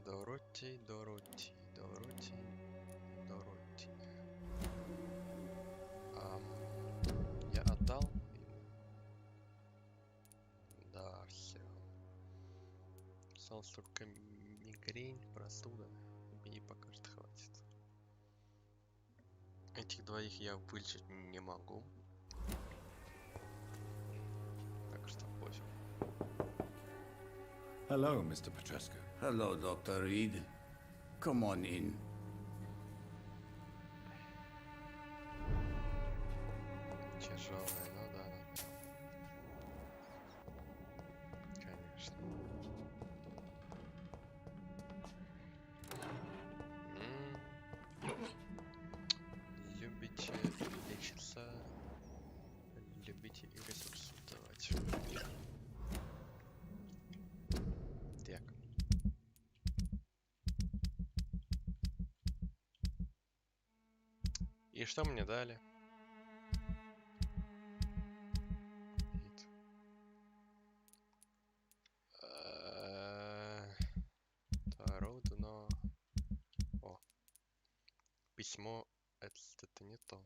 Дороти, Дороти, Дороти, Дороти. Я отдал ему. Да, все. Осталось только мигрень, простуда. И пока что хватит. Этих двоих я вылечить не могу. Так что пофиг. Hello, Mr. Petrescu. Hello, Dr. Reed. Come on in. Тяжелая, ну да, конечно. Любите лечиться, любите и ресурсы давать. Так. И что мне дали? Вид. Таро дно. О. Письмо. Это не то.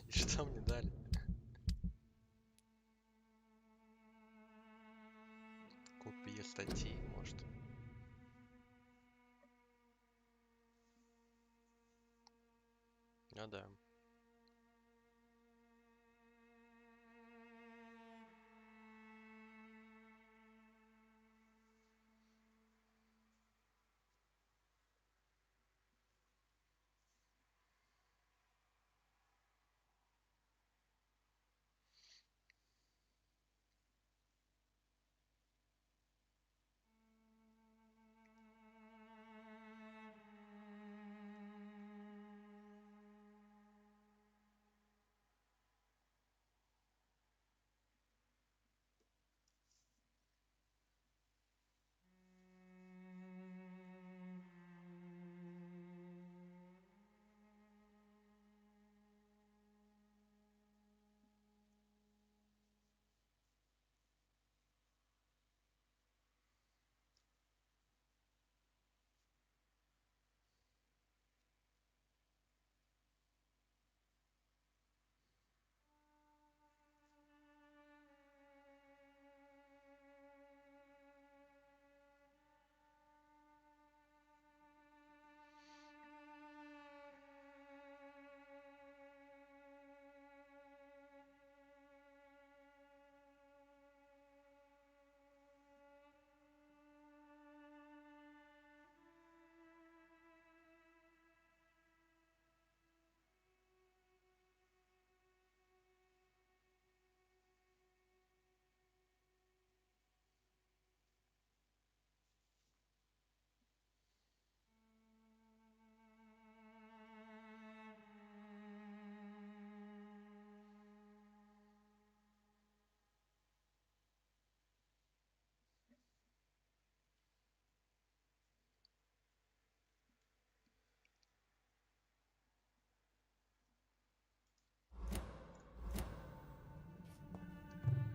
И что мне дали? Копия статьи, может. Ну да.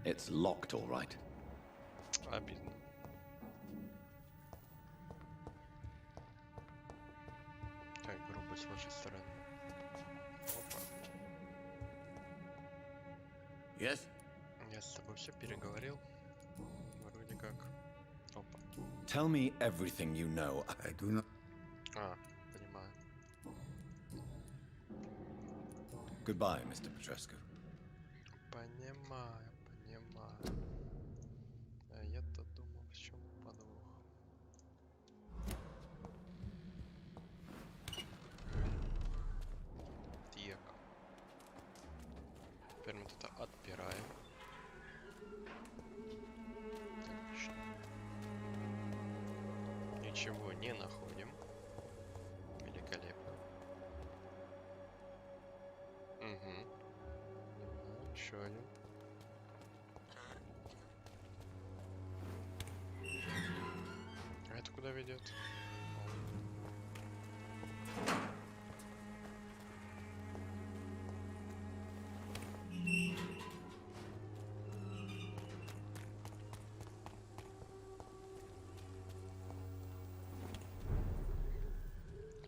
It's locked, all right. Обидно. Так, грубо с вашей стороны. Опа. Yes? Я с тобой все переговорил. Вроде как. Опа. Tell me everything you know. I do not. Понимаю. Goodbye, Mr. Petrescu. Понимаю. А я-то думал, в чем подвох. Так. Теперь мы это отпираем. Отлично. Ничего не находим. Великолепно. Угу. Еще один. А это куда ведет?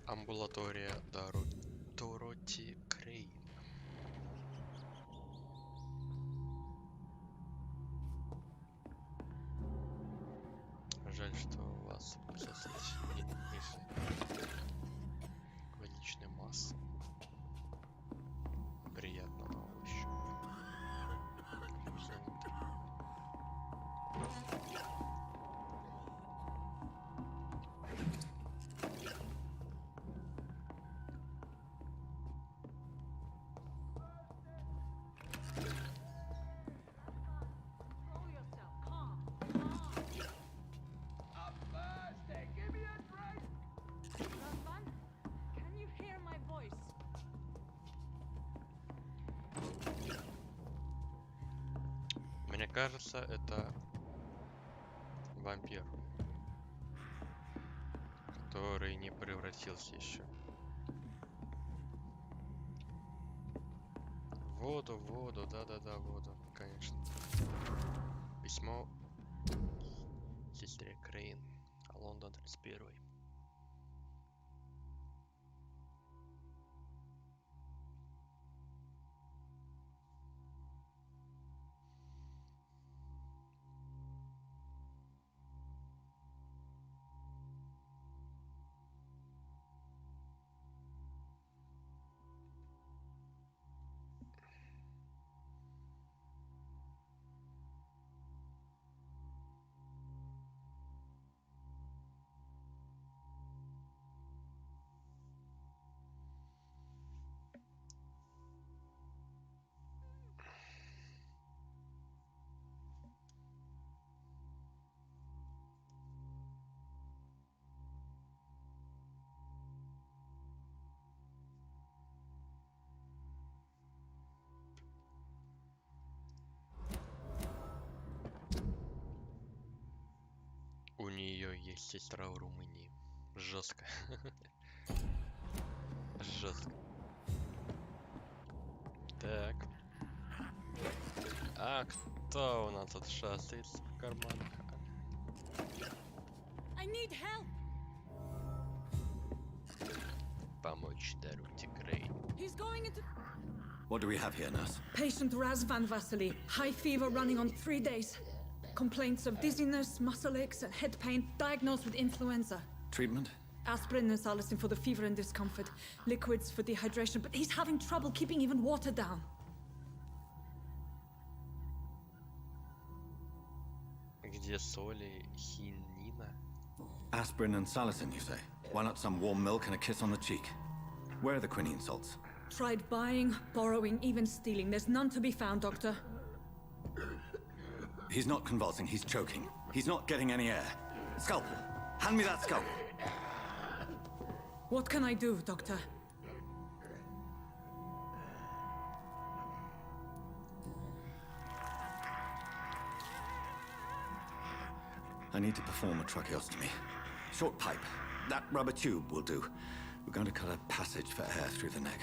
Амбулатория Дороти Крейн. Жаль, что у вас присутствует ниже личной массы. Приятно на ощупь. Золото. Мне кажется, это вампир, который не превратился еще. Воду, да-да-да, воду, конечно. Письмо сестре Крейн, Лондон 31. У нее есть сестра в Румынии. Жестко. Жестко. Так. А кто у нас тут шастает в карманах? I need help. Помочь Дороти Крейн. He's going into What do we have here, nurse? patient Razvan Vasily. High fever running on 3 days. Complaints of dizziness, muscle aches, and head pain. Diagnosed with influenza. Treatment? Aspirin and salicin for the fever and discomfort. Liquids for dehydration, but he's having trouble keeping even water down. Где соли, хинина? Aspirin and salicin, you say? Why not some warm milk and a kiss on the cheek? Where are the quinine salts? Tried buying, borrowing, even stealing. There's none to be found, Doctor. He's not convulsing, he's choking. He's not getting any air. Scalpel! Hand me that scalpel! What can I do, Doctor? I need to perform a tracheostomy. Short pipe. That rubber tube will do. We're going to cut a passage for air through the neck.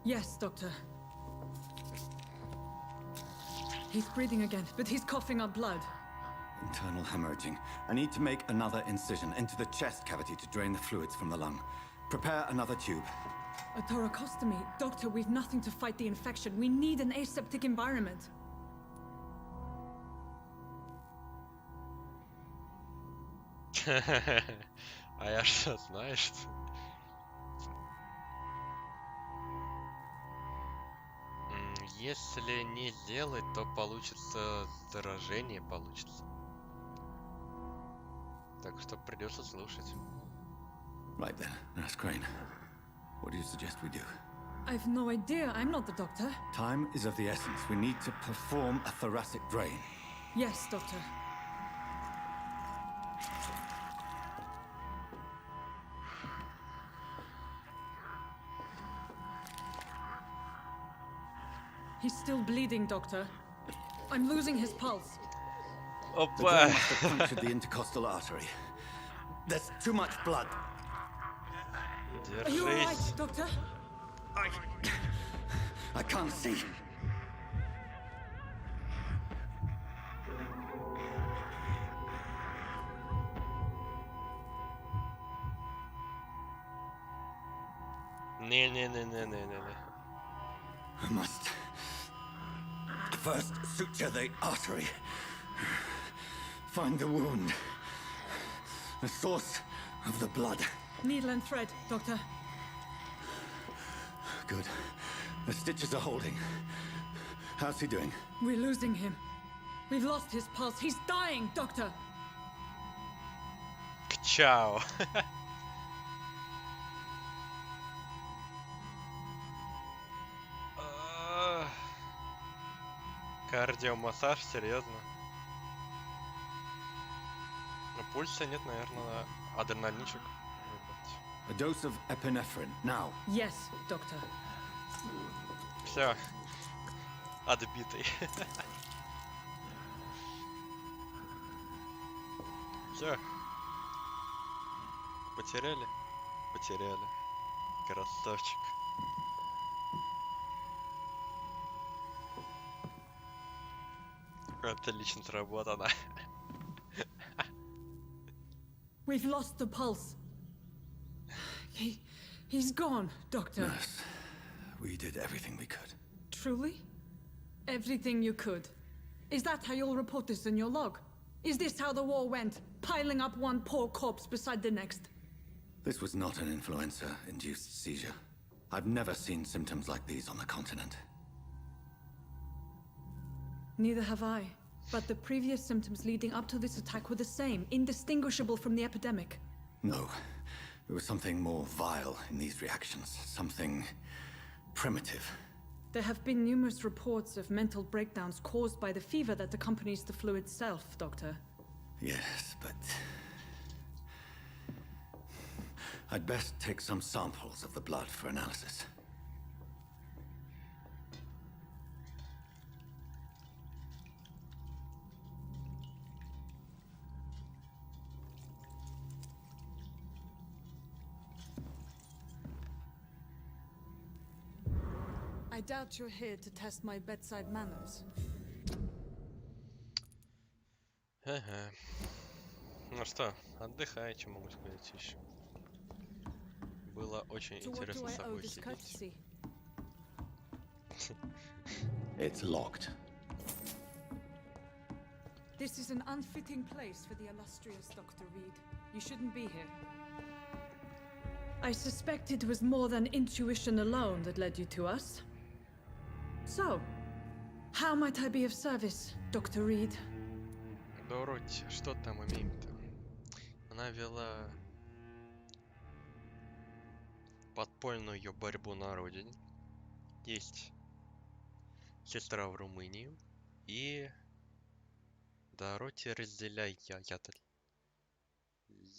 Yes, Doctor. He's breathing again, but he's coughing up blood. Internal hemorrhaging. I need to make another incision into the chest cavity to drain the fluids from the lung. Prepare another tube. A thoracostomy? Doctor, we've nothing to fight the infection. We need an aseptic environment. А я что, знаешь? Если не сделать, то получится заражение получится. Так что придется слушать. Right then, Nurse Crane. What do you suggest we do? I've no idea. I'm not the doctor. Time is of the essence. We need to perform a thoracic drain. Yes, Doctor. He's still bleeding, Doctor. I'm losing his pulse. The drain must have punctured the intercostal artery. There's too much blood. Are you all right, Держись. Doctor? I can't see. Не-не-не-не-не-не. I must first suture the artery. Find the wound. The source of the blood. Needle and thread, Doctor. Good. The stitches are holding. How's he doing? We're losing him. We've lost his pulse. He's dying, Doctor. Чао. Кардиомассаж, серьезно? Ну, пульса нет, наверное, адреналинчик. A dose of epinephrine, now. Yes, Doctor. Все. Отбитый. Все. Потеряли? Потеряли. Красавчик. Отлично сработано. We've lost the pulse. He's gone, Doctor. Nurse, we did everything we could. Truly? Everything you could. Is that how you'll report this in your log? Is this how the war went? Piling up one poor corpse beside the next? This was not an influenza-induced seizure. I've never seen symptoms like these on the continent. Neither have I. But the previous symptoms leading up to this attack were the same, indistinguishable from the epidemic. No. There was something more vile in these reactions. Something primitive. There have been numerous reports of mental breakdowns caused by the fever that accompanies the flu itself, Doctor. Yes, but... I'd best take some samples of the blood for analysis. I doubt you're here to test my bedside manners. Ага. Ну что, отдыхай, что могу сказать еще. Было очень To what do интересно с I owe тобой this сидеть. courtesy? It's locked. This is an unfitting place for the illustrious Dr. Reed. You shouldn't be here. I suspect it was more than intuition alone that led you to us. So, how might I be of service, Dr. Reed? Дороти, что там имеем-то? Она вела подпольную борьбу на родине. Есть сестра в Румынии. И Дороти разделяй яд.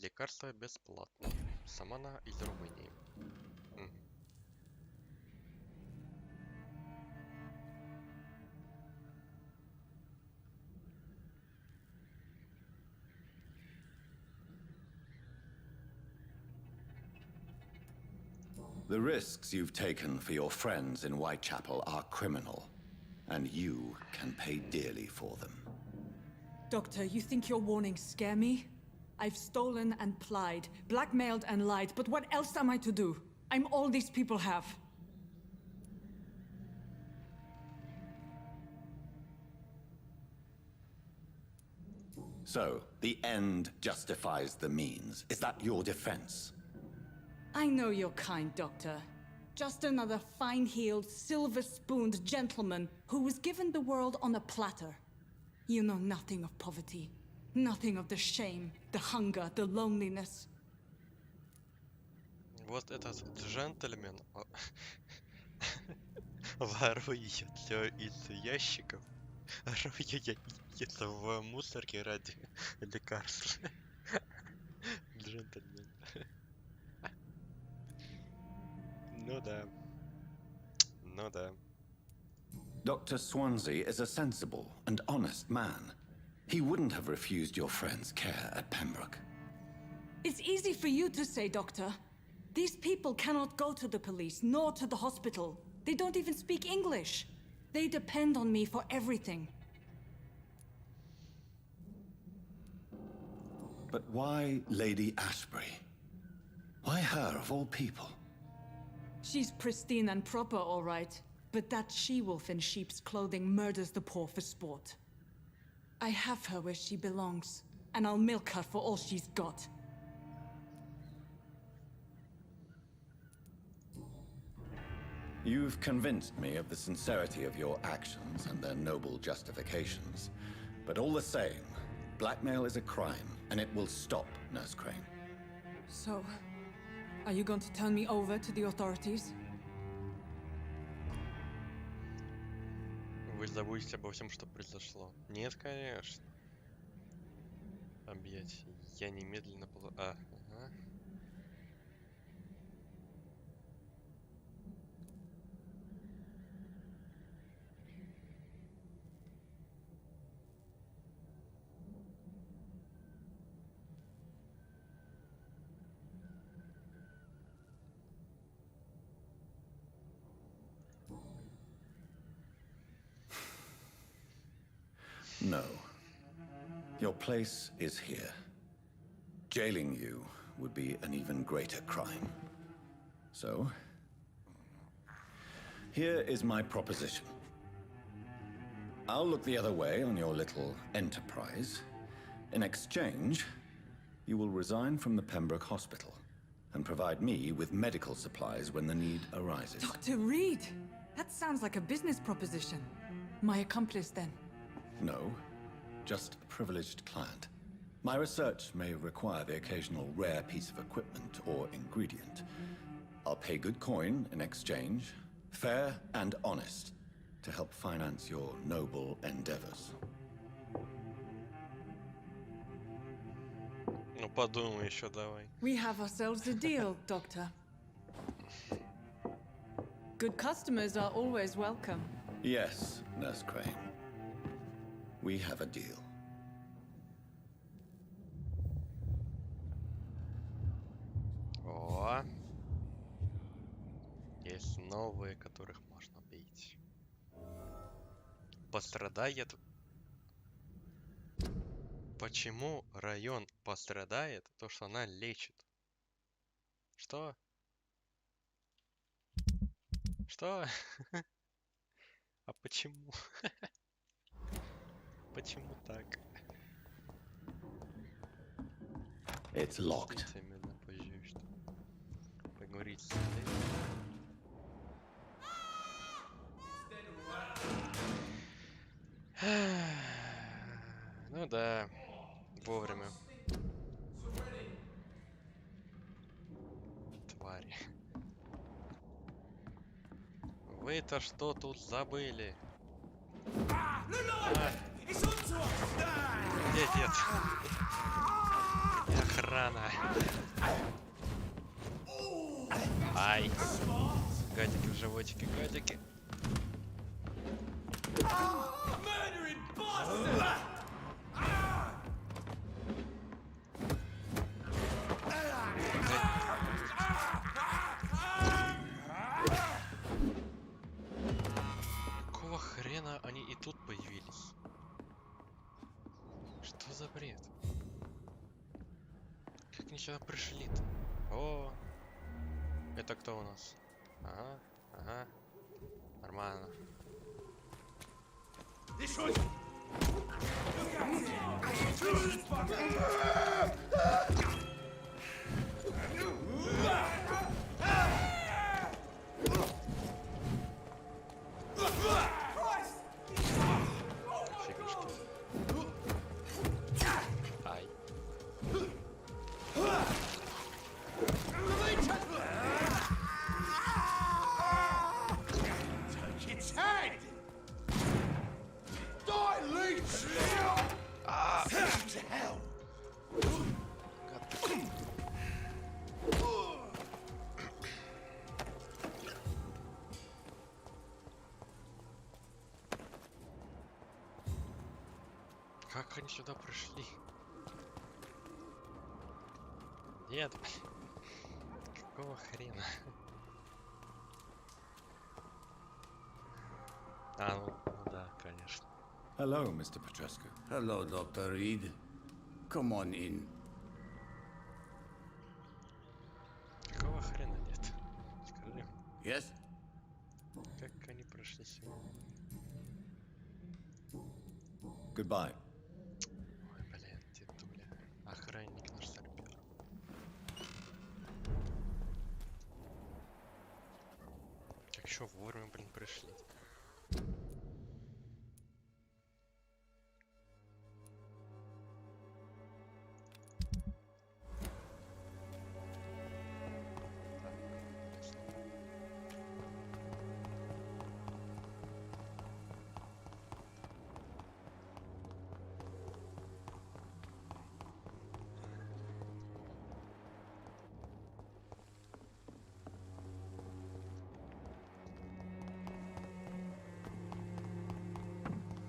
Лекарства бесплатно. Сама она из Румынии. The risks you've taken for your friends in Whitechapel are criminal, and you can pay dearly for them. Doctor, you think your warnings scare me? I've stolen and plied, blackmailed and lied, but what else am I to do? I'm all these people have. So, the end justifies the means. Is that your defense? I know you're kind, Doctor. Just another fine-heeled, silver-spooned gentleman who was given the world on a platter. You know nothing of poverty. Nothing of the shame, the hunger, the loneliness. Вот этот джентльмен ворует все из ящиков, роет в мусорке ради лекарств. Джентльмен. Ну да. Ну да. Dr. Swansea is a sensible and honest man. He wouldn't have refused your friend's care at Pembroke. It's easy for you to say, Doctor. These people cannot go to the police, nor to the hospital. They don't even speak English. They depend on me for everything. But why Lady Ashbury? Why her, of all people? She's pristine and proper, all right. But that she-wolf in sheep's clothing murders the poor for sport. I have her where she belongs, and I'll milk her for all she's got. You've convinced me of the sincerity of your actions and their noble justifications. But all the same, blackmail is a crime, and it will stop, Nurse Crane. So, are you going to turn me over to the authorities? Вы забудете обо всем, что произошло. Нет, конечно. Объять. Я немедленно ага. No. Your place is here. Jailing you would be an even greater crime. So, here is my proposition. I'll look the other way on your little enterprise. In exchange, you will resign from the Pembroke Hospital and provide me with medical supplies when the need arises. Dr. Reed! That sounds like a business proposition. My accomplice, then. No, just a privileged client. My research may require the occasional rare piece of equipment or ingredient. I'll pay good coin in exchange, fair and honest, to help finance your noble endeavors. Ну подумай еще давай. We have ourselves a deal, Doctor. Good customers are always welcome. Yes, Nurse Crane. We have a deal. О, есть новые, которых можно бить. Пострадает. Почему район пострадает? То, что она лечит. Что? Что? А почему? Почему так? It's locked. Ждите медленно позже, что поговорить с ней. Ну да, вовремя. Твари. Вы-то что тут забыли? Где дед? И охрана. Ай. Гадики в животике, гадики. Какого хрена они и тут появились? Что за бред? Как они сюда пришли-то? О, это кто у нас? Ага, ага. Нормально. Фигушки. Ай. Its head! Die, leech! Send to hell! Как они сюда пришли? Нет. Какого хрена? А, ну да, конечно. Hello, Mr. Petrescu. Hello, Dr. Reed. Come on in. Какого хрена нет? Скажи. Yes? Как они прошли сегодня? Goodbye. Ой, блин, дедуля. Охранник наш сапер. Как еще вовремя, блин, пришли? Так,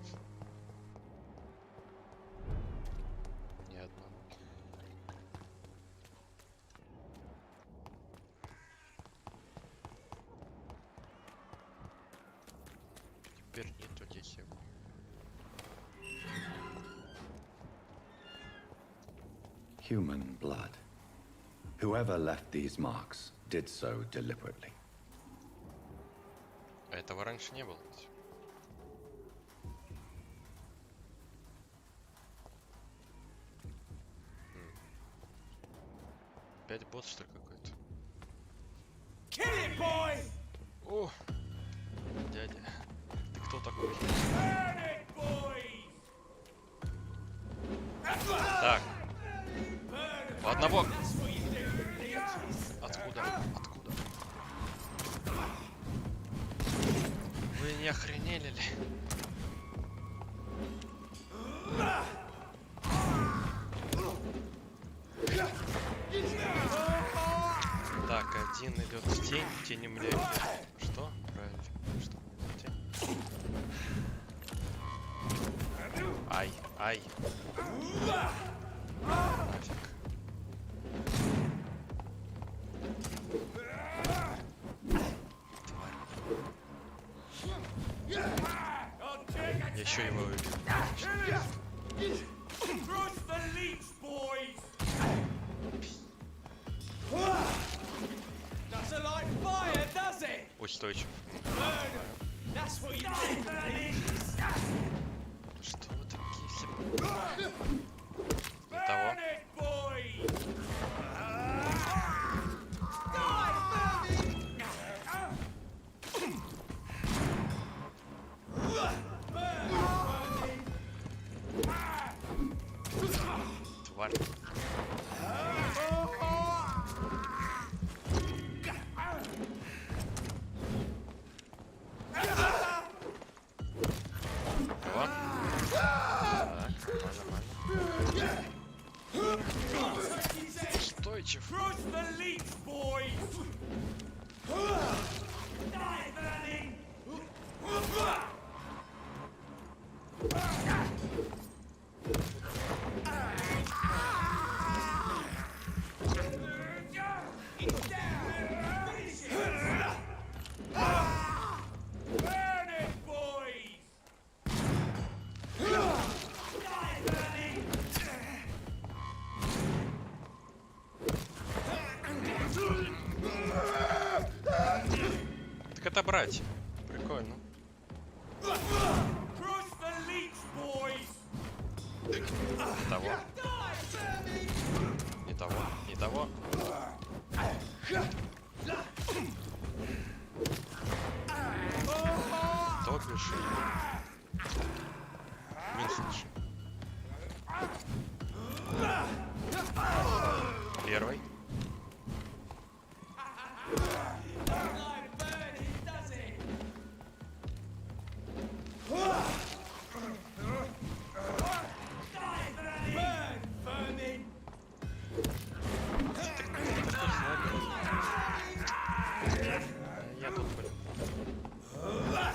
ясно. Ни одного. Теперь нету здесь его. Human blood. Whoever left these marks did so deliberately. А этого раньше не было ведь? Опять босс, что ли, какой-то? О! Дядя, ты кто такой? Так. У одного. Откуда? Откуда? Вы не охренели ли? Так, один идет в тень, тень мне. Что? Правильно. Что? Тень. Ай, ай. Нафиг. Тварь. Я еще его убил. Устойчив. Что вы такие все? Не того. Тварь. О. Так, нормально. Устойчив. Так это братья. Прикольно. Не того. Не того. Не того. То бишь. Меньше. Первый. Я тут, блин. Да.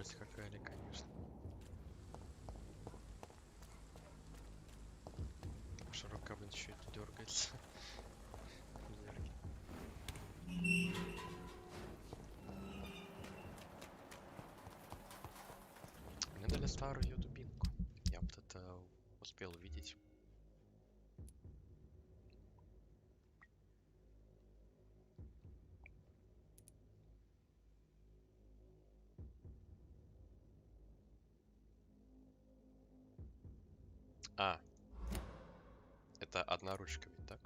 Скакали, конечно. Что рука, блин, еще и дергается. Нервы. Мне дали старую ее дубинку. Я вот это успел увидеть. А, это одна ручка ведь, так?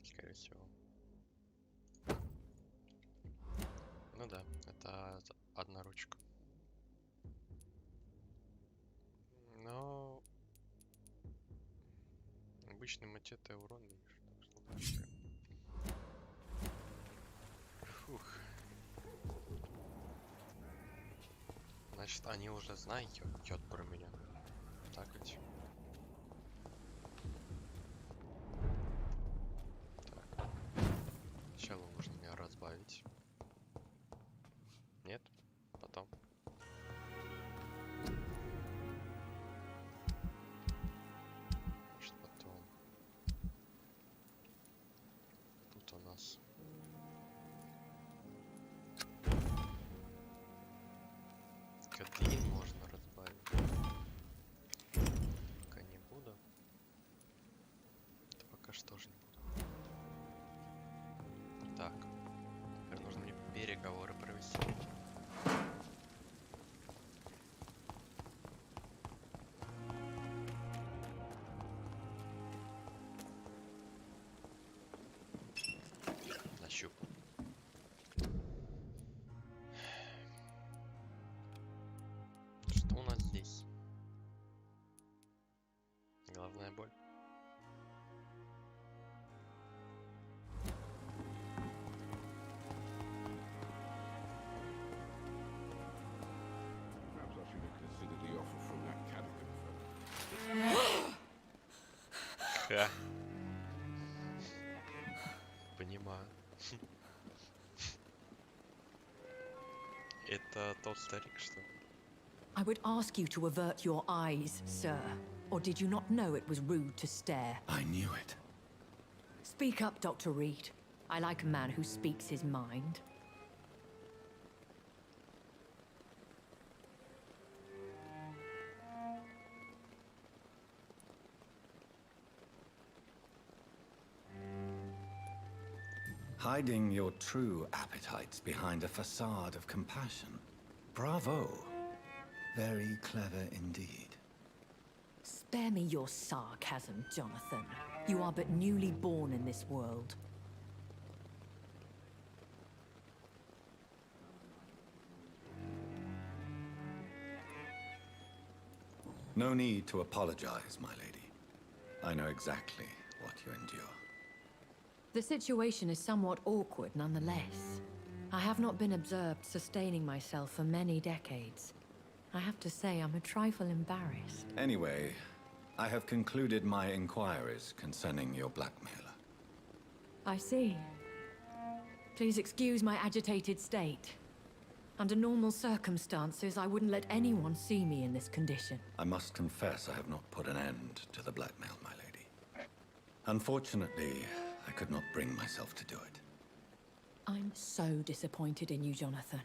Скорее всего. Ну да, это одна ручка. Но обычный мачете урон меньше, так что лучше. Фух. Значит, они уже знают про меня. Так ведь. Так. Сначала нужно меня разбавить. Нет? Потом. Может, потом. Тут у нас. Котлин можно разбавить. Пока не буду. Да пока что же не буду. Так. Теперь нужно мне переговоры провести. Нащупал. Что у нас здесь? Головная боль. Perhaps I should have considered the offer from that catacomb first. Ха. Понимаю. Это тот старик, что ли? I would ask you to avert your eyes, sir. Or did you not know it was rude to stare? I knew it. Speak up, Dr. Reed. I like a man who speaks his mind. Hiding your true appetites behind a facade of compassion. Bravo. Very clever indeed. Spare me your sarcasm, Jonathan. You are but newly born in this world. No need to apologize, my lady. I know exactly what you endure. The situation is somewhat awkward nonetheless. I have not been observed sustaining myself for many decades. I have to say I'm a trifle embarrassed. Anyway, I have concluded my inquiries concerning your blackmailer. I see. Please excuse my agitated state. Under normal circumstances, I wouldn't let anyone see me in this condition. I must confess I have not put an end to the blackmail, my lady. Unfortunately, I could not bring myself to do it. I'm so disappointed in you, Jonathan.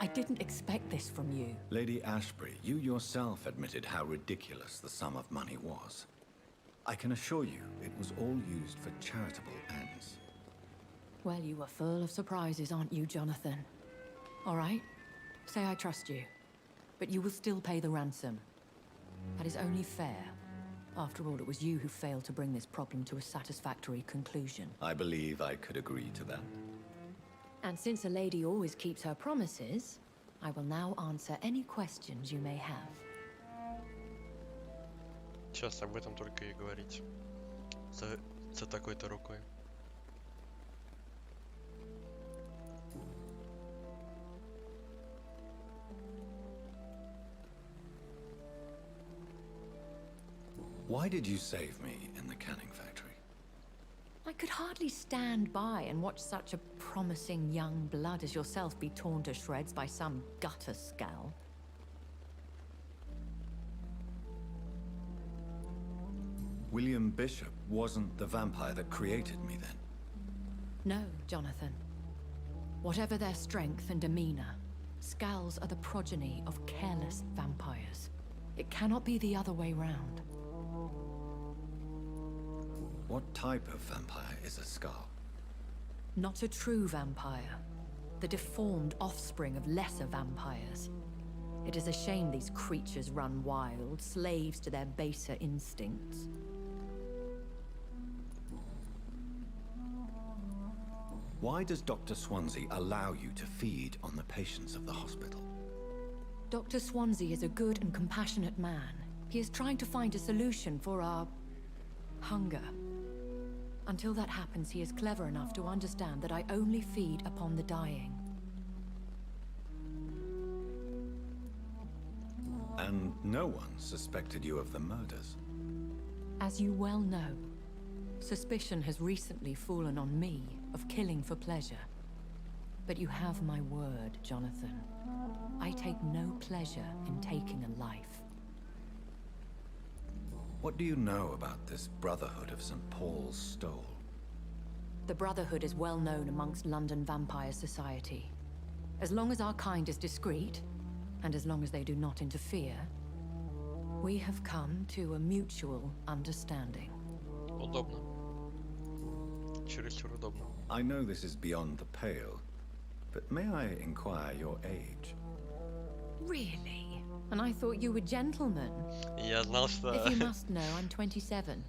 I didn't expect this from you. Lady Ashbury, you yourself admitted how ridiculous the sum of money was. I can assure you it was all used for charitable ends. Well, you were full of surprises, aren't you, Jonathan? All right, say I trust you. But you will still pay the ransom. That is only fair. After all, it was you who failed to bring this problem to a satisfactory conclusion. I believe I could agree to that. And since a lady always keeps her promises, I will now answer any questions you may have. Сейчас об этом только и говорить. За такой-то рукой. Why did you save me in the canning factory? I could hardly stand by and watch such a promising young blood as yourself be torn to shreds by some gutter scowl. William Bishop wasn't the vampire that created me then. No, Jonathan. Whatever their strength and demeanor, Scowls are the progeny of careless vampires. It cannot be the other way round. What type of vampire is a Skull? Not a true vampire. The deformed offspring of lesser vampires. It is a shame these creatures run wild, slaves to their baser instincts. Why does Dr. Swansea allow you to feed on the patients of the hospital? Dr. Swansea is a good and compassionate man. He is trying to find a solution for our hunger. Until that happens, he is clever enough to understand that I only feed upon the dying. And no one suspected you of the murders. As you well know, suspicion has recently fallen on me of killing for pleasure. But you have my word, Jonathan. I take no pleasure in taking a life. What do you know about this Brotherhood of St. Paul's Stole? The Brotherhood is well known amongst London Vampire Society. As long as our kind is discreet, and as long as they do not interfere, we have come to a mutual understanding. Удобно. Чересчур удобно. I know this is beyond the pale, but may I inquire your age? Really? And I thought you were gentlemen. Я знал, что... If you must know, I'm 27.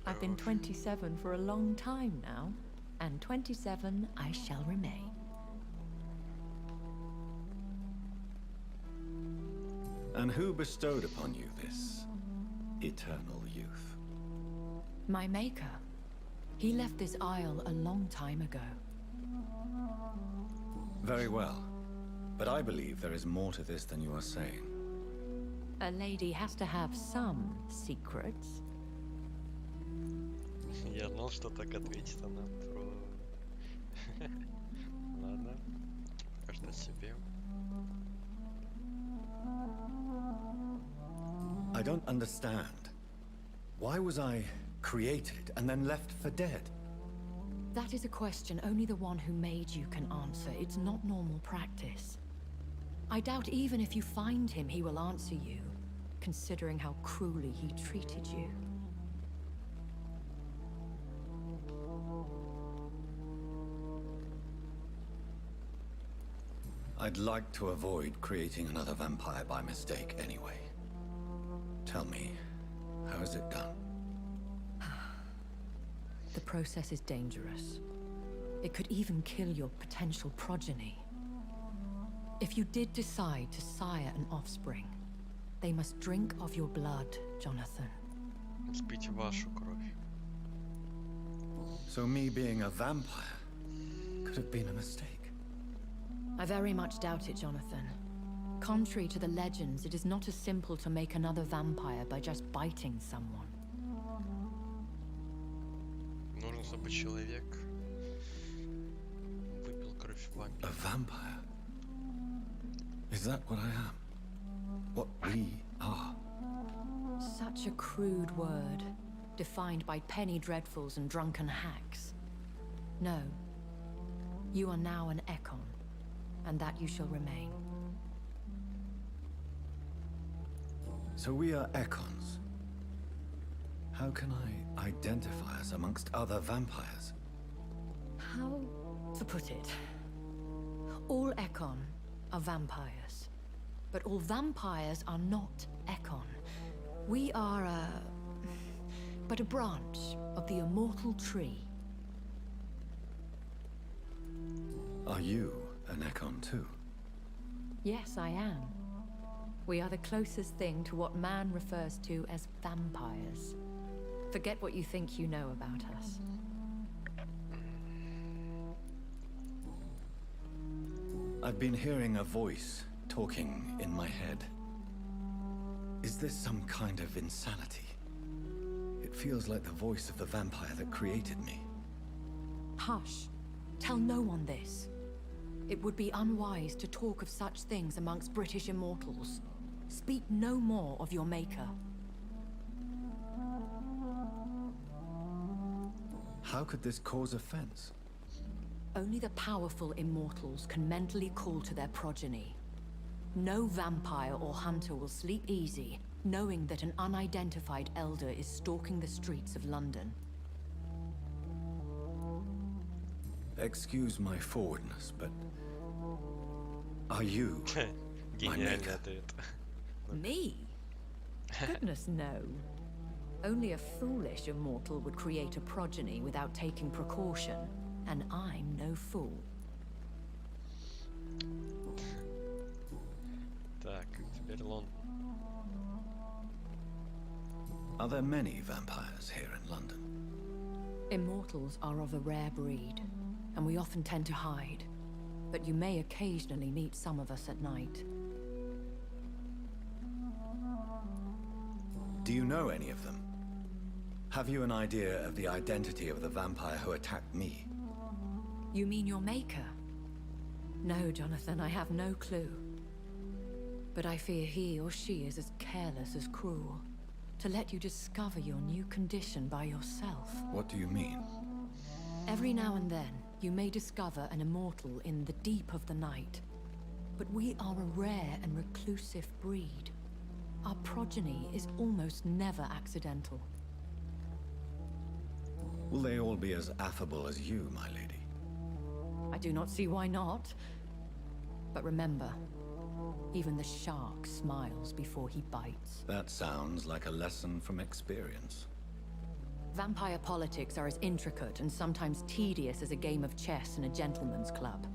I've been 27 for a long time now, and 27 I shall remain. And who bestowed upon you this eternal youth? My maker. He left this isle a long time ago. Very well. But I believe there is more to this than you are saying. A lady has to have some secrets. Я знал, что так ответит она про... Ладно. Каждый себе. I don't understand. Why was I created and then left for dead? That is a question only the one who made you can answer. It's not normal practice. I doubt even if you find him, he will answer you, considering how cruelly he treated you. I'd like to avoid creating another vampire by mistake anyway. Tell me, how is it done? The process is dangerous. It could even kill your potential progeny. If you did decide to sire an offspring, they must drink of your blood, Jonathan. Спить вашу кровь. So me being a vampire could have been a mistake. I very much doubt it, Jonathan. Contrary to the legends, it is not as simple to make another vampire by just biting someone. Нужно, чтобы человек выпил кровь A вампира. vampire? Is that what I am? What we are? Such a crude word, defined by penny dreadfuls and drunken hacks. No. You are now an Ekon, and that you shall remain. So we are Ekons. How can I identify us amongst other vampires? How to put it? All Ekon are vampires, but all vampires are not Ekon. We are but a branch of the immortal tree. Are you an Ekon too? Yes, I am. We are the closest thing to what man refers to as vampires. Forget what you think you know about us. I've been hearing a voice talking in my head. Is this some kind of insanity? It feels like the voice of the vampire that created me. Hush. Tell no one this. It would be unwise to talk of such things amongst British immortals. Speak no more of your maker. How could this cause offense? Only the powerful immortals can mentally call to their progeny. No vampire or hunter will sleep easy, knowing that an unidentified elder is stalking the streets of London. Excuse my forwardness, but are you my Гениальный maker? ответ. Me? Goodness, no. Only a foolish immortal would create a progeny without taking precaution, and I'm no fool. Так, теперь Лондон. Are there many vampires here in London? Immortals are of a rare breed, and we often tend to hide. But you may occasionally meet some of us at night. Do you know any of them? Have you an idea of the identity of the vampire who attacked me? You mean your maker? No, Jonathan, I have no clue. But I fear he or she is as careless as cruel. To let you discover your new condition by yourself. What do you mean? Every now and then, you may discover an immortal in the deep of the night. But we are a rare and reclusive breed. Our progeny is almost never accidental. Will they all be as affable as you, my lady? I do not see why not. But remember, even the shark smiles before he bites. That sounds like a lesson from experience. Vampire politics are as intricate and sometimes tedious as a game of chess in a gentleman's club.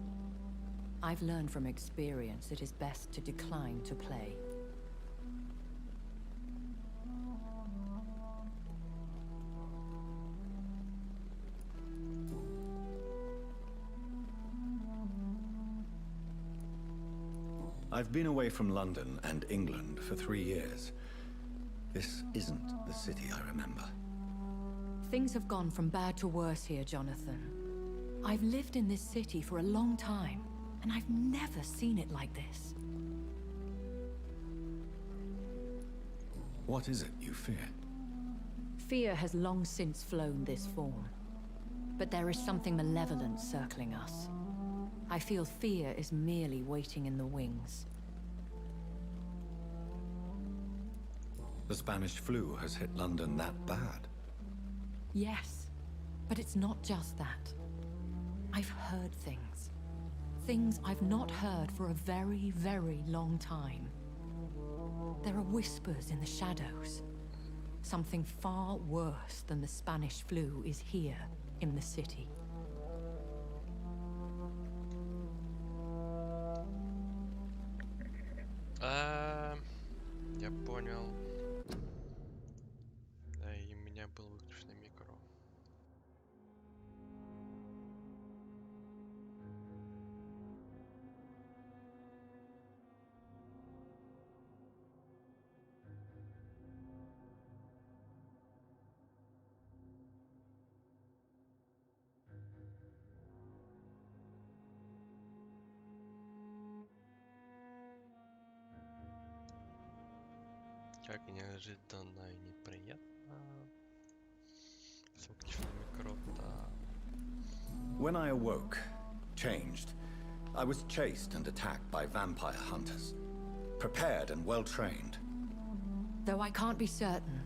I've learned from experience it is best to decline to play. I've been away from London and England for 3 years. This isn't the city I remember. Things have gone from bad to worse here, Jonathan. I've lived in this city for a long time, and I've never seen it like this. What is it you fear? Fear has long since flown this form. But there is something malevolent circling us. I feel fear is merely waiting in the wings. The Spanish flu has hit London that bad. Yes, but it's not just that. I've heard things. Things I've not heard for a very, very long time. There are whispers in the shadows. Something far worse than the Spanish flu is here in the city. Я понял. Да, и у меня был выключенный микро. Как неожиданно и неприятно. Выключенный микро, да. When I awoke, changed, I was chased and attacked by vampire hunters. Prepared and well-trained. Though I can't be certain,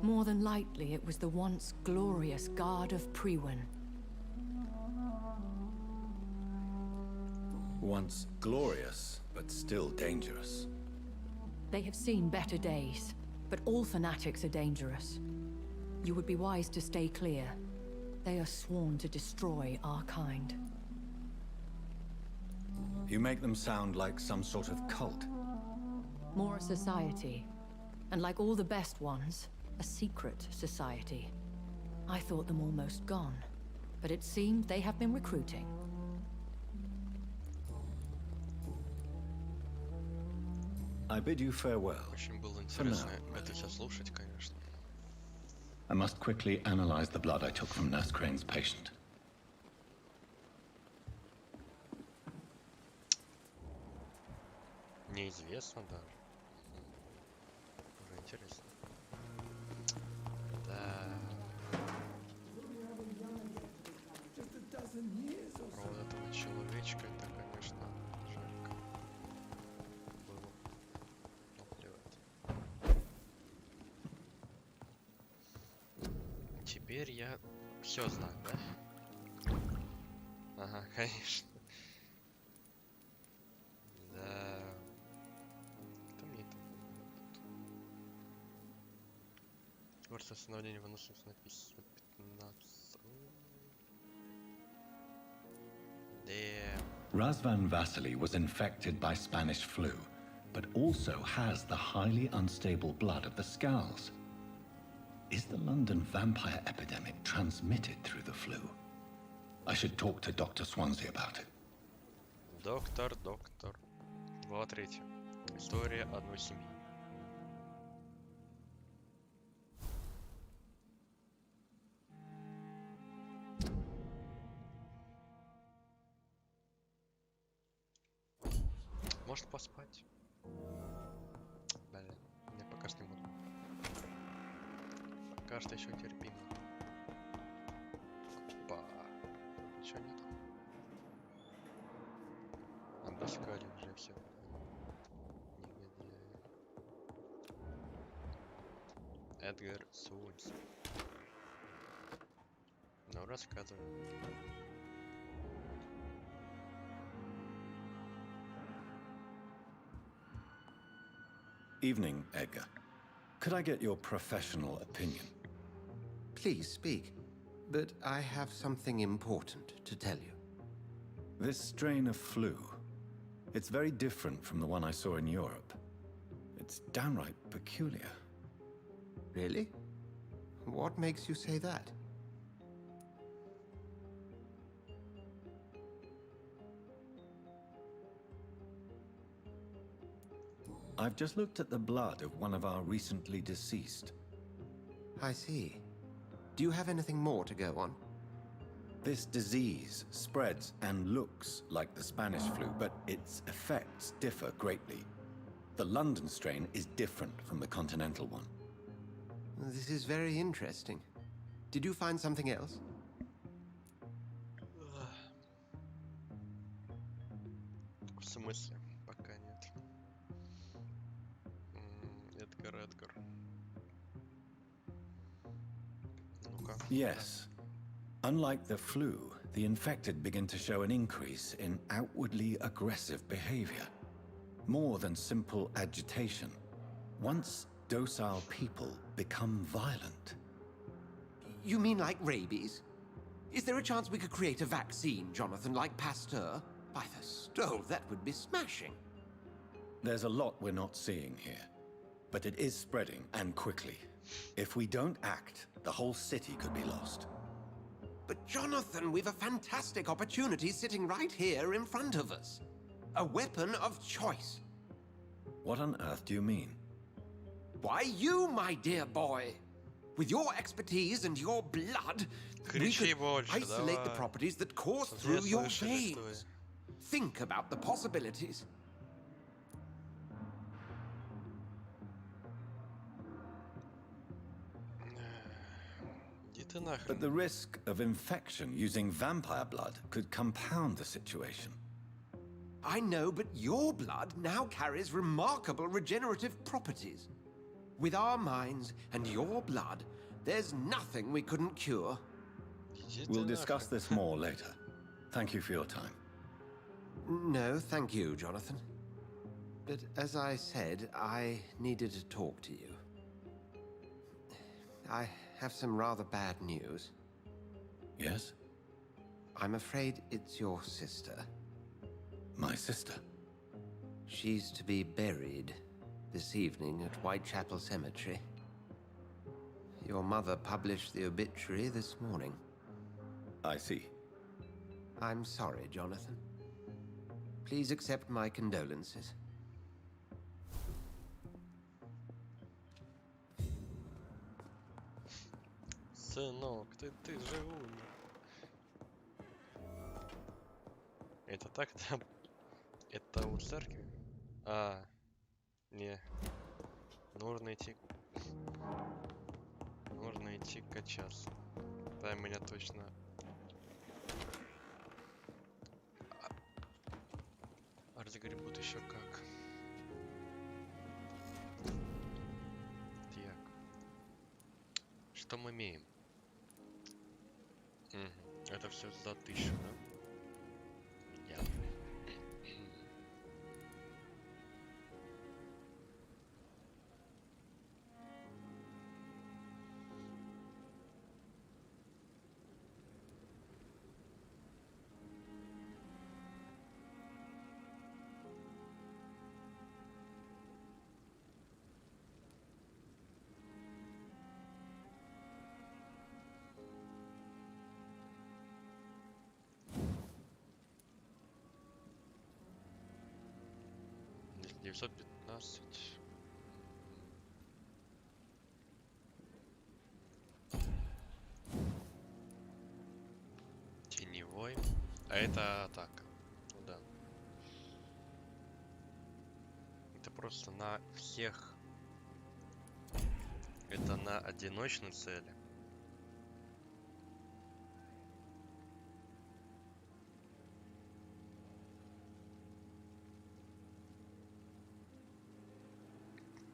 more than likely it was the once glorious Guard of Priwen. Once glorious, but still dangerous. They have seen better days, but all fanatics are dangerous. You would be wise to stay clear. They are sworn to destroy our kind. You make them sound like some sort of cult. More a society. And like all the best ones, a secret society. I thought them almost gone, but it seemed they have been recruiting. I bid you farewell. Очень было For now, интересно my это lady. все слушать, конечно. I must quickly analyze the blood I took from Nurse Crane's patient. Неизвестно даже. Уже интересно. Да. Про вот этого человечка это, конечно, жалько было. Ну, плевать. Теперь я все знаю, да? Ага, конечно. Да. Кто мне это тут? Скорость восстановления выносливости написано 15. Damn. Razvan Vasily was infected by Spanish flu, but also has the highly unstable blood of the Scowls. Is the London vampire epidemic transmitted through the flu? I should talk to Dr. Swansea about it. Доктор. Глава 3. История одной семьи. Может поспать? Блин, я пока что не буду. Пока что еще терпимо. Опа. Ничего нет. Обыскали уже все. Негодяи. Эдгар Сулс. Ну, рассказывай. Evening, Edgar. Could I get your professional opinion? Please speak, but I have something important to tell you. This strain of flu, it's very different from the one I saw in Europe. It's downright peculiar. Really? What makes you say that? I've just looked at the blood of one of our recently deceased. I see. Do you have anything more to go on? This disease spreads and looks like the Spanish flu, but its effects differ greatly. The London strain is different from the continental one. This is very interesting. Did you find something else? В смысле? Пока нет. Эдгар. Ну-ка. Yes. Unlike the flu, the infected begin to show an increase in outwardly aggressive behavior. More than simple agitation. Once docile people become violent. You mean like rabies? Is there a chance we could create a vaccine, Jonathan, like Pasteur? By the stove, that would be smashing. There's a lot we're not seeing here. But it is spreading, and quickly. If we don't act, the whole city could be lost. But Jonathan, we've a fantastic opportunity sitting right here in front of us. A weapon of choice. What on earth do you mean? Why, you, my dear boy. With your expertise and your blood, we Кричи could больше, isolate the давай. properties that course Чтоб through все your слышали, что veins. Think about the possibilities. Иди ты нахрен. But the risk of infection using vampire blood could compound the situation. I know, but your blood now carries remarkable regenerative properties. With our minds and your blood, there's nothing we couldn't cure. Иди ты We'll discuss нахрен. this more later. Thank you for your time. No, thank you, Jonathan. But as I said, I needed to talk to you. I have some rather bad news. Yes? I'm afraid it's your sister. My sister. She's to be buried this evening at Whitechapel Cemetery. Your mother published the obituary this morning. I see. I'm sorry, Jonathan. Please accept my condolences. Сынок, ты же умер. Это так там? Это у церкви? А, не. Нужно идти. Нужно идти качаться. Да, меня точно. Разгребут еще как. Так. Что мы имеем? Мгм. Это все за 1000, да? Я. Здесь 915. Теневой. А это атака. Ну да. Это просто на всех. Это на одиночной цели.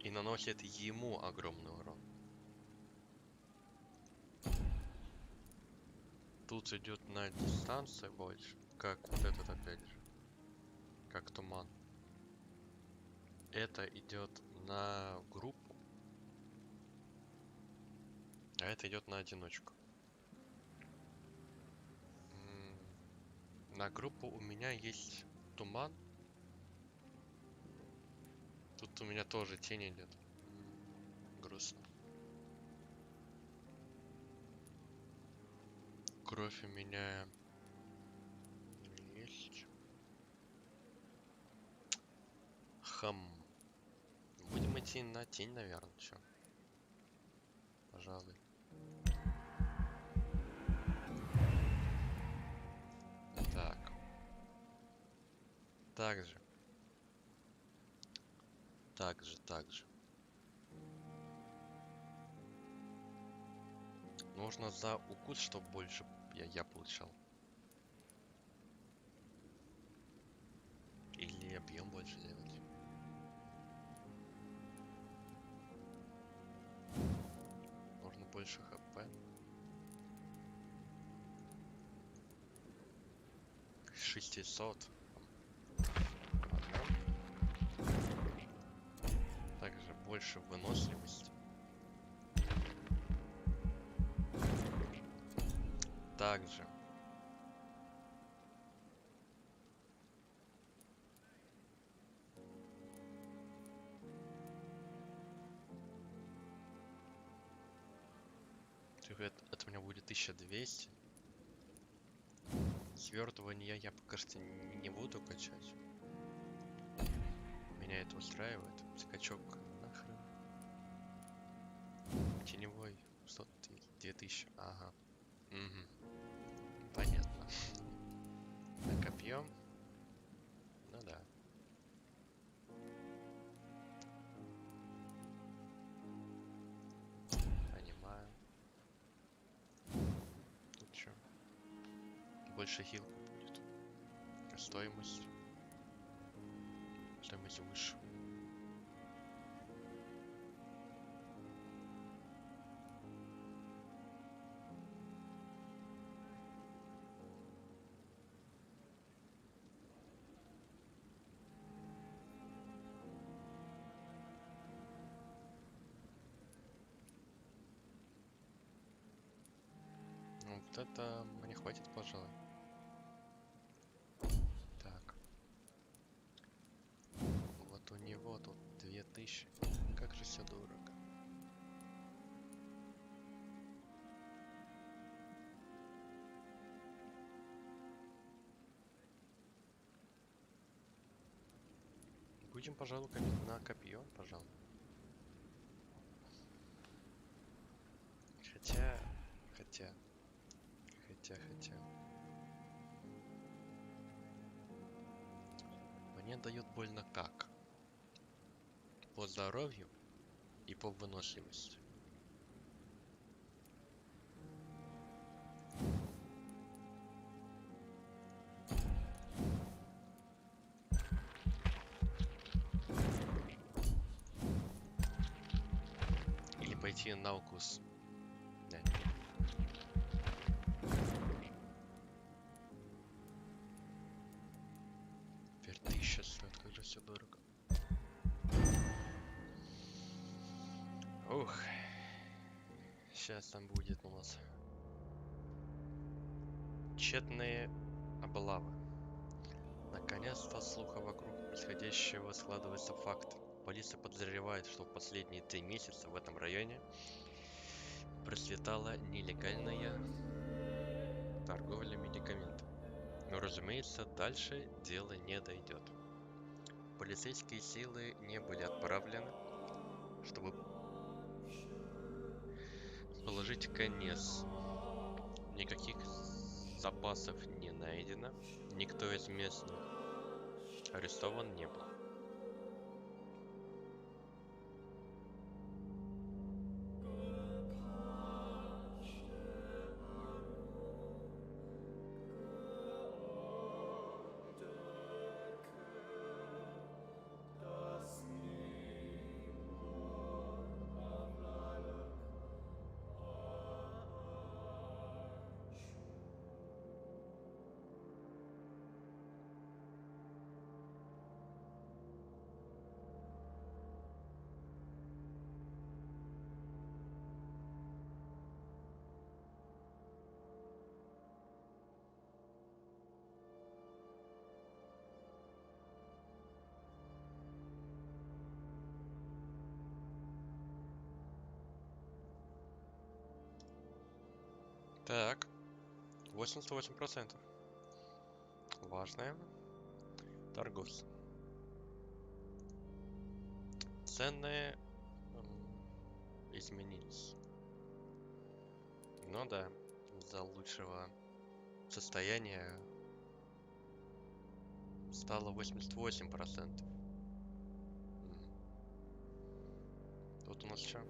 И наносит ему огромный урон. Тут идет на дистанции больше. Как вот этот опять же. Как туман. Это идет на группу. А это идет на одиночку. На группу у меня есть туман. Тут у меня тоже тень идет. Грустно. Кровь у меня есть. Будем идти на тень, наверное, чё? Пожалуй. Так. Так же. Нужно за укус, чтобы больше я получал. Или объем больше делать. Нужно больше хп. 600. Также больше выносливости. Также. Это у меня будет 1200. Свертывание я пока что не буду качать. Меня это устраивает. Скачок нахрен. Теневой 2000. Ага. Угу. Понятно. На копье. Ну да. Понимаю. Тут что? Больше хил будет. Стоимость. Стоимость выше. Ну, вот это мне хватит, пожалуй. Так. Вот у него тут 2000. Как же все дорого. Будем, пожалуй, копить на копье, пожалуй. Хотя. Мне дают больно как? По здоровью и по выносливости. Или пойти на укус. Да. Теперь 1000 стоит, как же все дорого. Ух. Сейчас там будет у нас тщетные облавы. Наконец-то слуха вокруг происходящего складывается факт. Полиция подозревает, что в последние 3 месяца в этом районе процветала нелегальная торговля медикаментами. Но, разумеется, дальше дело не дойдет. Полицейские силы не были отправлены, чтобы положить конец. Никаких запасов не найдено. Никто из местных арестован не был. Так, 88%. Важное. Торговцы. Цены изменились. Ну да, за лучшего состояния стало 88%. Тут у нас что?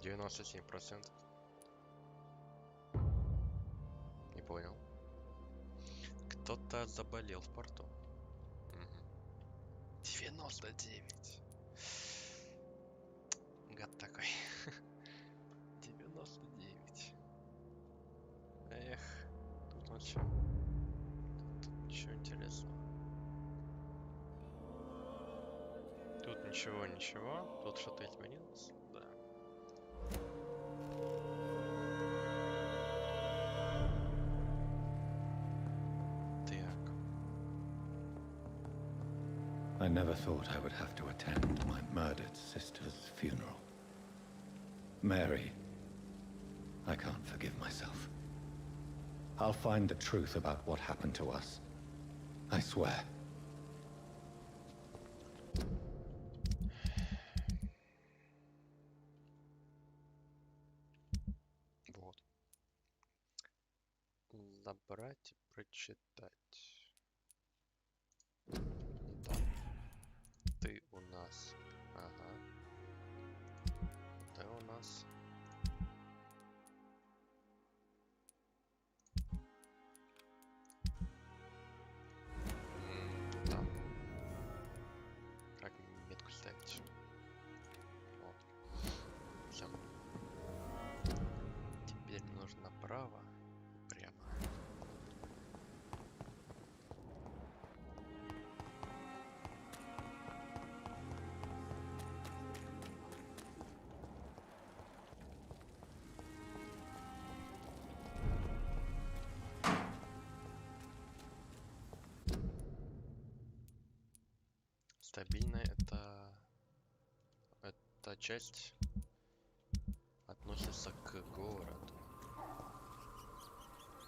97%. Не понял. Кто-то заболел в порту. 99. Гад такой. 99. Эх, тут он что? Тут ничего интересного. Тут ничего. Тут что-то изменилось? Да. Так. I never thought I would have to attend my murdered sister's funeral. Mary, I can't forgive myself. I'll find the truth about what happened to us. I swear. Вот. Забрать и прочитать. Да. Ты у нас. Ага. Ты у нас. Там. Как метку ставить? Вот. Всё. Теперь нужно направо. Прямо. Стабильная эта часть относится к городу.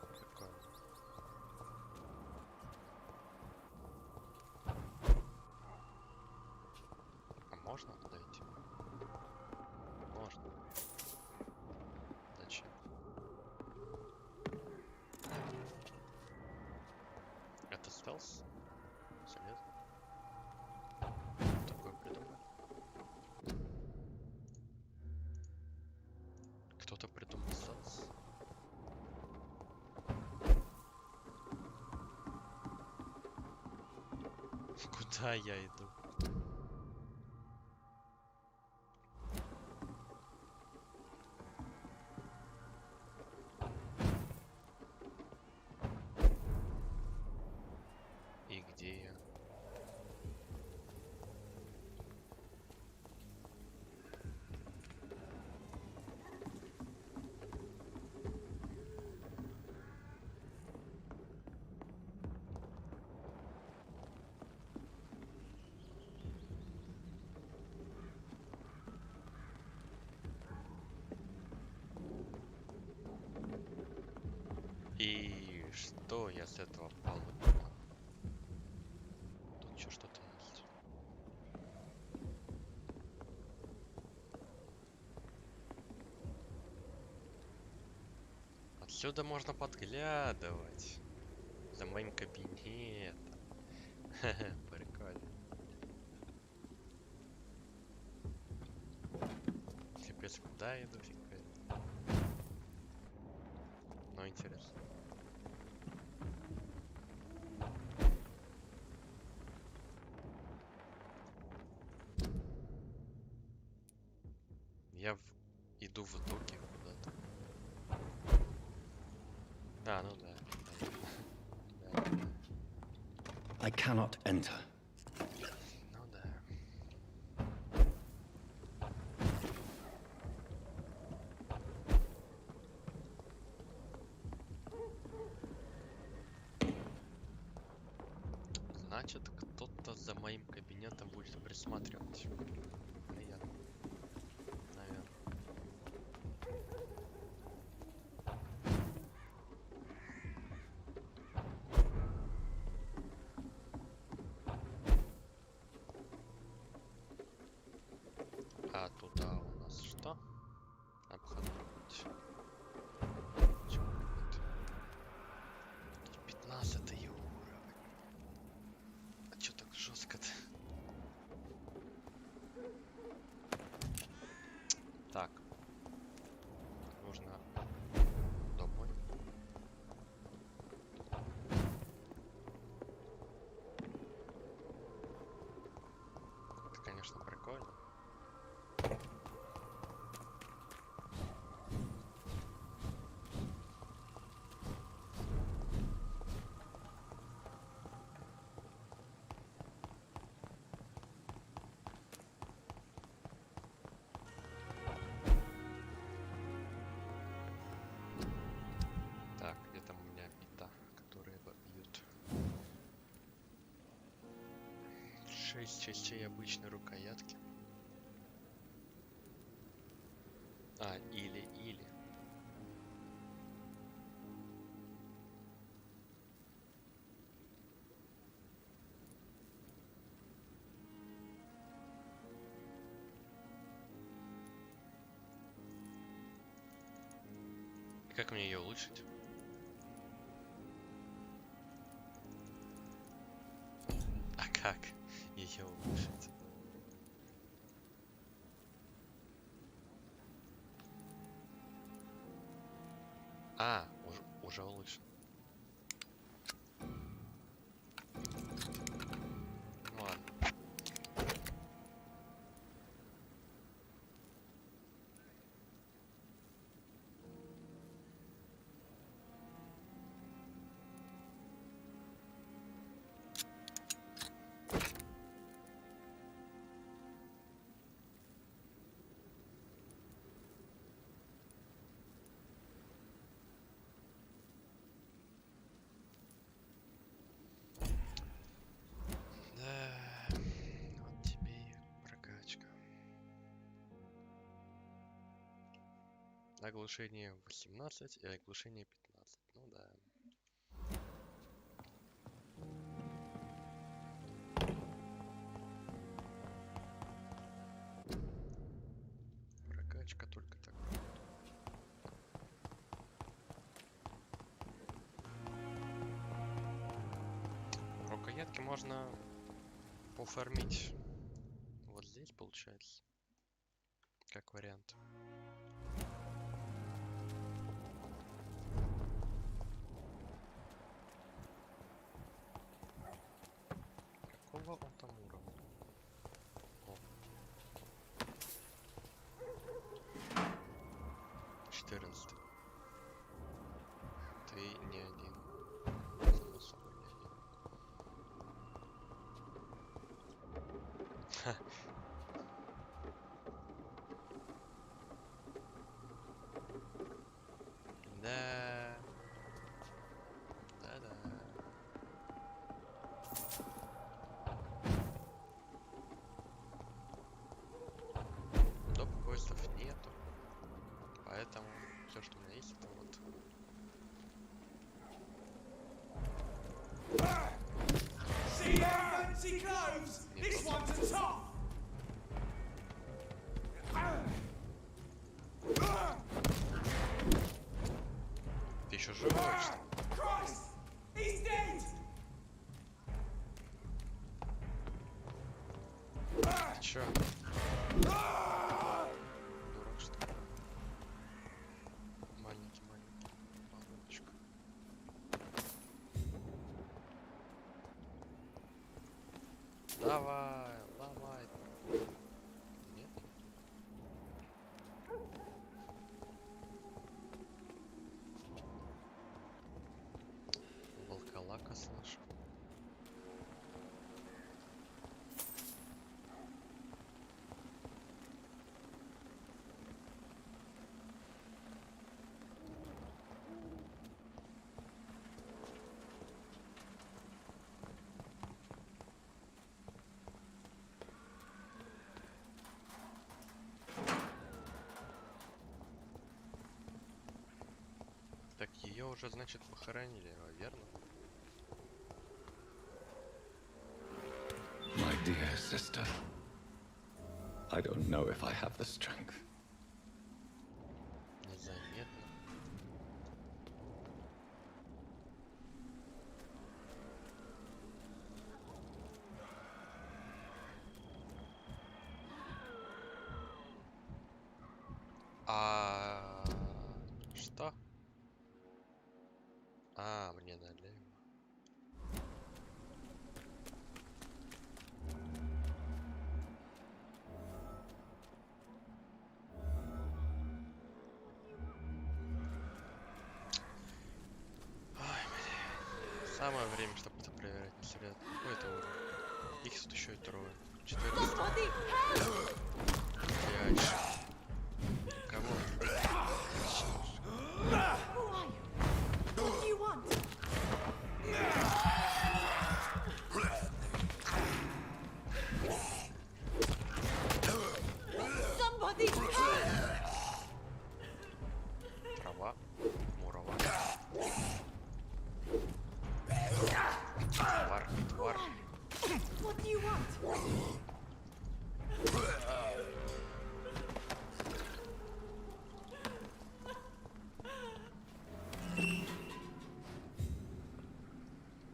Прикольно. А можно туда идти? Можно. САС. Железо. Такое придумали. Кто-то придумал САС. Куда я иду? И где я? И что я с этого получу? Тут еще что-то есть. Отсюда можно подглядывать за моим кабинетом. Ха-ха, прикольно. Капец, куда я иду, фиг пойми. Но интересно. Иду в итоге куда-то. А, ну да. Да. I cannot enter. Ну да. Значит, кто-то за моим кабинетом будет присматривать. Наверное. Наверное. А туда у нас что? Обходной путь. Чего нет? Тут 15-й уровень. А чё так жестко-то? Так. Нужно домой. Это, конечно, прикольно. Так, где там у меня бита, которые бьют? 6 частей обычной рукоятки. А, или. И как мне ее улучшить? А как ее улучшить? А, уже улучшен. Ну ладно. Да, вот тебе и прокачка. Оглушение 18 и оглушение 15. Ну да. Прокачка только так. Монетки можно пофармить вот здесь, получается, как вариант. Какого он там уровня? О. 14. Ты не один. Само собой, не один. Ха. Да. Да-да. Доп. Квестов нету. Поэтому все, что у меня есть, это вот. See your fancy clothes? This one's a top! Ты еще живой, что ли? Christ! He's dead! Ты чё? Дурак, что ли? Маленький. Малышка. Давай, ломай. Нет? Волколака слышу. Так ее уже, значит, похоронили, верно? My dear sister, I don't know if I have the strength. Незаметно. А что? А, мне налево. Ай, блин. Самое время, чтобы это проверять. Интересно, какой это уровень? Их тут еще и трое. 14. Блядь. Кого? What do you want? Somebody! Трава. Мурава. Твар. What do you want?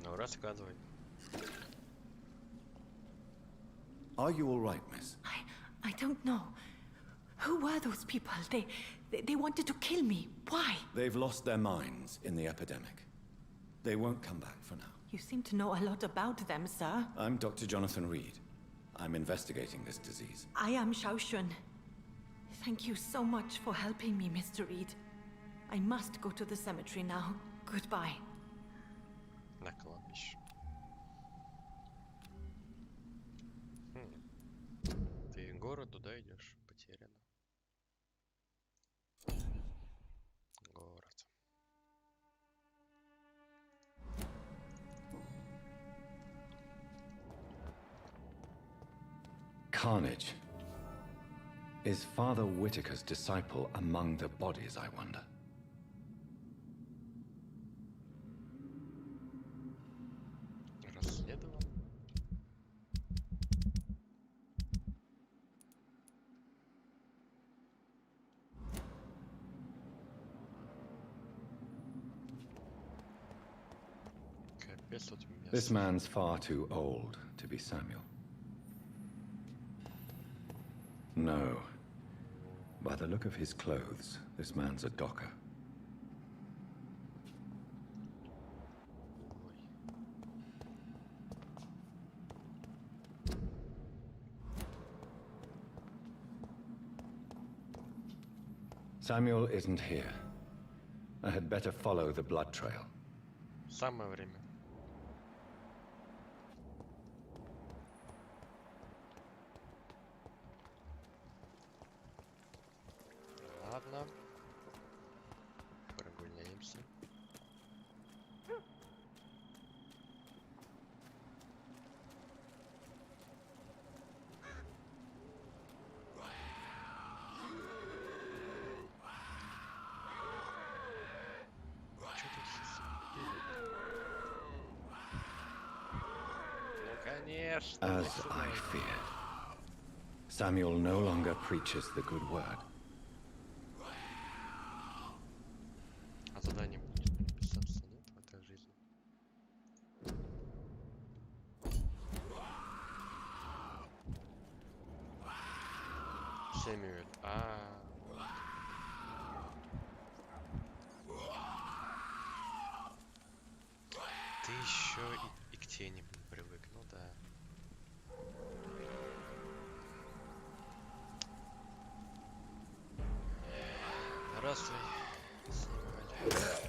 Ну, рассказывай. Are you all right, miss? I don't know. Who were those people? They wanted to kill me. Why? They've lost their minds in the epidemic. They won't come back for now. You seem to know a lot about them, sir. I'm Dr. Jonathan Reed. I'm investigating this disease. I am Shaoshun. Thank you so much for helping me, Mr. Reed. I must go to the cemetery now. Goodbye. На кладбище. Ты к городу, да, идешь? Потеряно. Город. Carnage. Is Father Whitaker's disciple among the bodies, I wonder? Расследовал? Без тут This места. man's far too old to be Samuel. No. By the look of his clothes, this man's a docker. Ой. Samuel isn't here. I had better follow the blood trail. Самое время. Ладно. Прогуляемся. Чё тут сейчас? Ну, конечно. As иди сюда. I feared. Samuel no longer preaches the good word. А задание будет писаться, нет, в этой жизни? Сэмюэль. Ты еще и к тени привык, ну да. Здравствуй, Сэмюэль.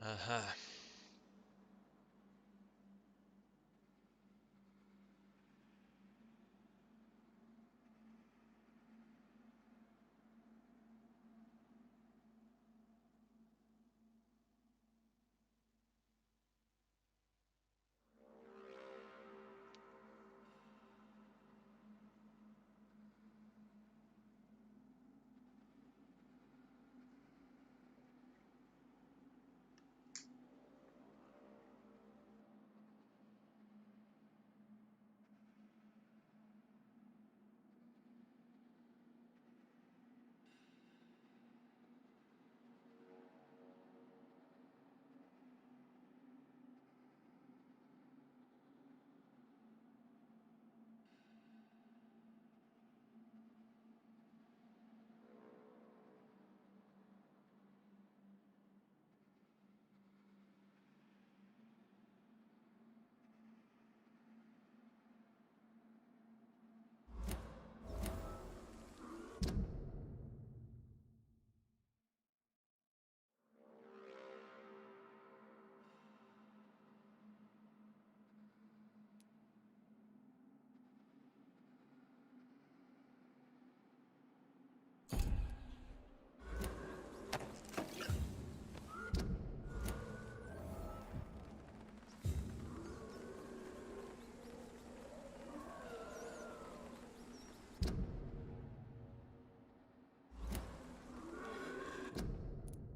Ага.